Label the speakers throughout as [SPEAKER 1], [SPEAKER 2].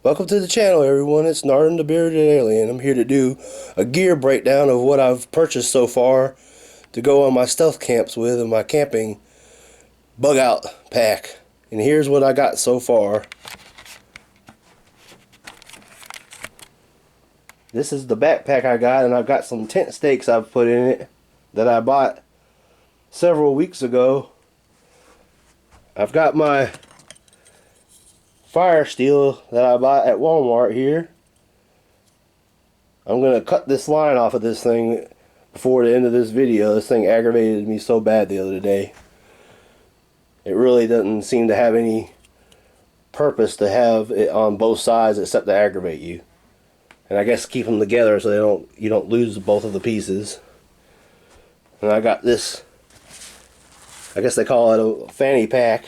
[SPEAKER 1] Welcome to the channel, everyone. It's Narin the Bearded Alien. I'm here to do a gear breakdown of what I've purchased so far to go on my stealth camps with in my camping bug out pack. And here's what I got so far. This is the backpack I got, and I've got some tent stakes I've put in it that I bought several weeks ago. I've got my fire steel that I bought at Walmart here. I'm going to cut this line off of this thing before the end of this video. This thing aggravated me so bad the other day. It really doesn't seem to have any purpose to have it on both sides except to aggravate you. And I guess keep them together so you don't lose both of the pieces. And I got this, I guess they call it a fanny pack,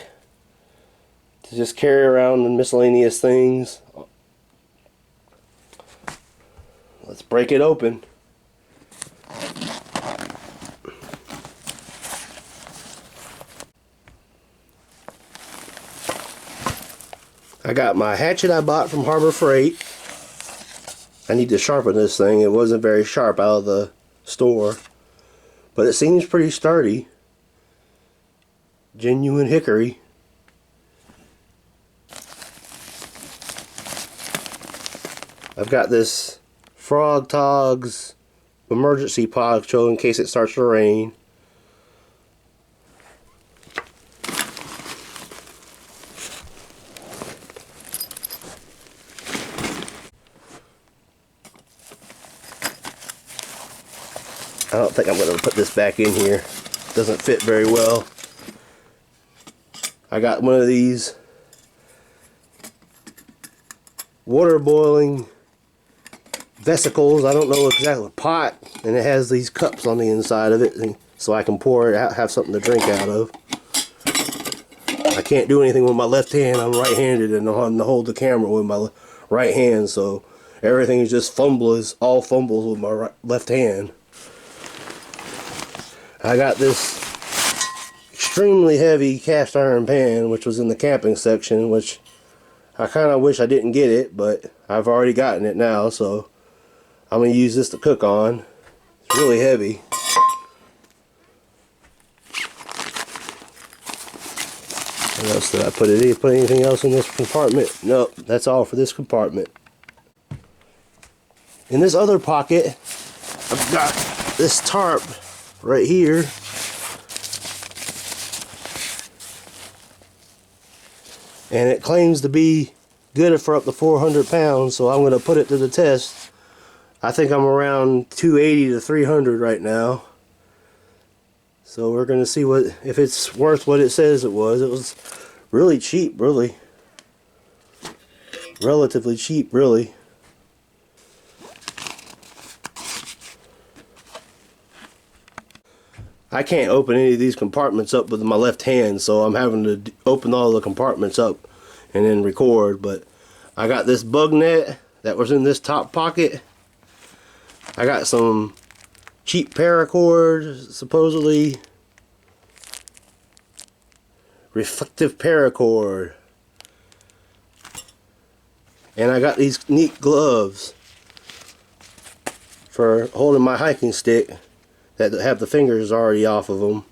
[SPEAKER 1] to just carry around the miscellaneous things. Let's break it open. I got my hatchet I bought from Harbor Freight. I need to sharpen this thing. It wasn't very sharp out of the store, but it seems pretty sturdy. Genuine hickory. I've got this Frog Togs emergency poncho in case it starts to rain. I don't think I'm going to put this back in here. It doesn't fit very well. I got one of these water boiling vesicles. I don't know exactly, pot, and it has these cups on the inside of it, so I can pour it out, have something to drink out of. I can't do anything with my left hand. I'm right-handed and I'm to hold the camera with my right hand, so everything is just all fumbles with my left hand. I got this extremely heavy cast iron pan, which was in the camping section, which I kind of wish I didn't get it, but I've already gotten it now, so I'm going to use this to cook on. It's really heavy. What else did I put? Did I put anything else in this compartment? Nope, that's all for this compartment. In this other pocket, I've got this tarp right here. And it claims to be good for up to 400 pounds, so I'm going to put it to the test. I think I'm around 280 to 300 right now. So we're going to see if it's worth what it says it was. It was really cheap, really. Relatively cheap, really. I can't open any of these compartments up with my left hand, so I'm having to open all the compartments up and then record. But I got this bug net that was in this top pocket. I got some cheap paracord, supposedly reflective paracord. And I got these neat gloves for holding my hiking stick that have the fingers already off of them.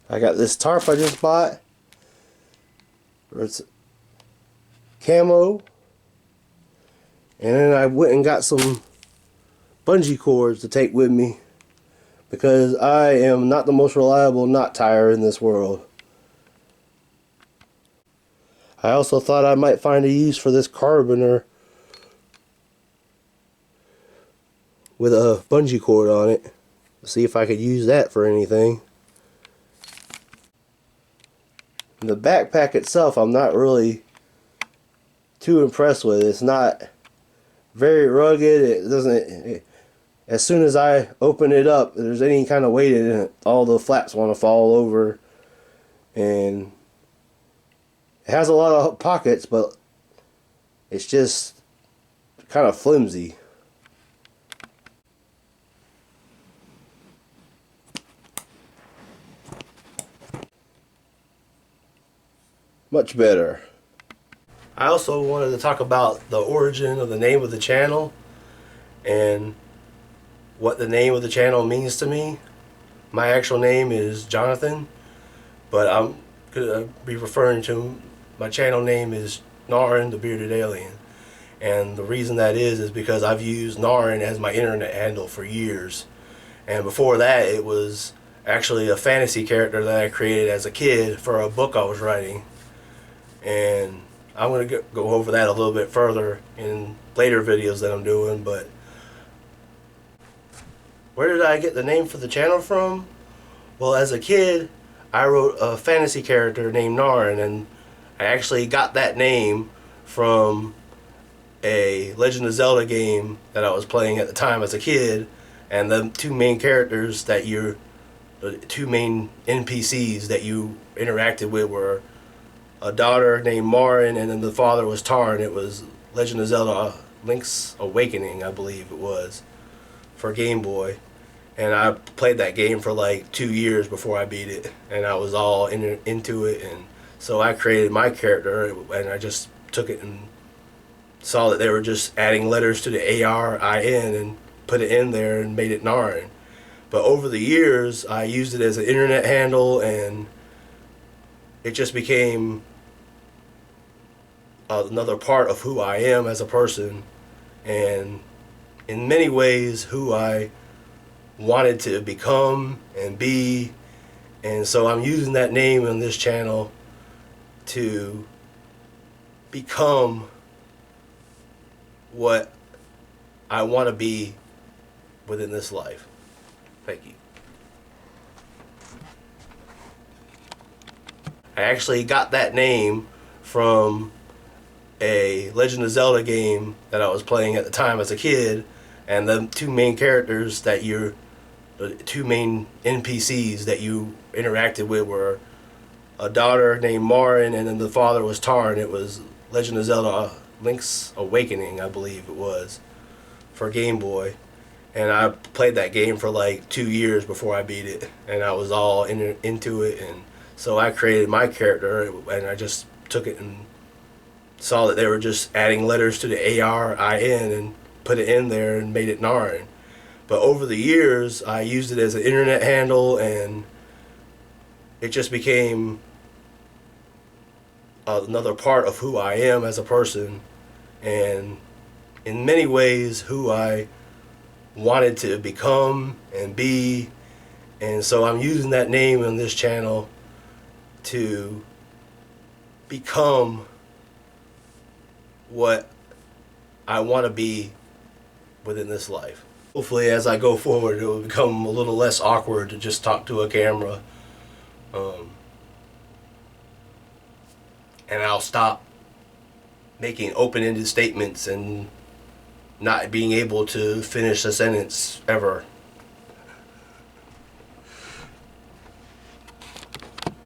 [SPEAKER 1] I got this tarp I just bought. It's camo. And then I went and got some bungee cords to take with me, because I am not the most reliable knot tire in this world. I also thought I might find a use for this carabiner with a bungee cord on it. See if I could use that for anything. The backpack itself, I'm not really too impressed with. It's not very rugged. It doesn't. As soon as I open it up, if there's any kind of weight in it, all the flaps want to fall over. And it has a lot of pockets, but it's just kind of flimsy. much better. I also wanted to talk about the origin of the name of the channel and what the name of the channel means to me. My actual name is Jonathan, but I'm going to be referring to my channel name is Narin, the Bearded Alien. And the reason that is because I've used Narin as my internet handle for years. And before that, it was actually a fantasy character that I created as a kid for a book I was writing. And I'm going to go over that a little bit further in later videos that I'm doing. But where did I get the name for the channel from? Well, as a kid, I wrote a fantasy character named Narin, and I actually got that name from a Legend of Zelda game that I was playing at the time as a kid, and the two main characters that the two main NPCs that you interacted with were a daughter named Marin, and then the father was Tarn. It was Legend of Zelda Link's Awakening, I believe it was, for Game Boy. And I played that game for like 2 years before I beat it, and I was all into it. And so I created my character, and I just took it and saw that they were just adding letters to the ARIN and put it in there and made it Narin. But over the years, I used it as an internet handle, and it just became another part of who I am as a person, and in many ways who I wanted to become and be. And so I'm using that name on this channel to become what I want to be within this life. Thank you. I actually got that name from a Legend of Zelda game that I was playing at the time as a kid, and the two main characters the two main NPCs that you interacted with were a daughter named Marin, and then the father was Tarn. It was Legend of Zelda Link's Awakening, I believe it was, for Game Boy. And I played that game for like 2 years before I beat it, and I was all into it. And so I created my character, and I just took it and saw that they were just adding letters to the ARIN and put it in there and made it Narin. But over the years, I used it as an internet handle, and it just became another part of who I am as a person, and in many ways who I wanted to become and be. And so I'm using that name on this channel to become what I want to be within this life. Hopefully, as I go forward, it will become a little less awkward to just talk to a camera. And I'll stop making open-ended statements and not being able to finish a sentence ever.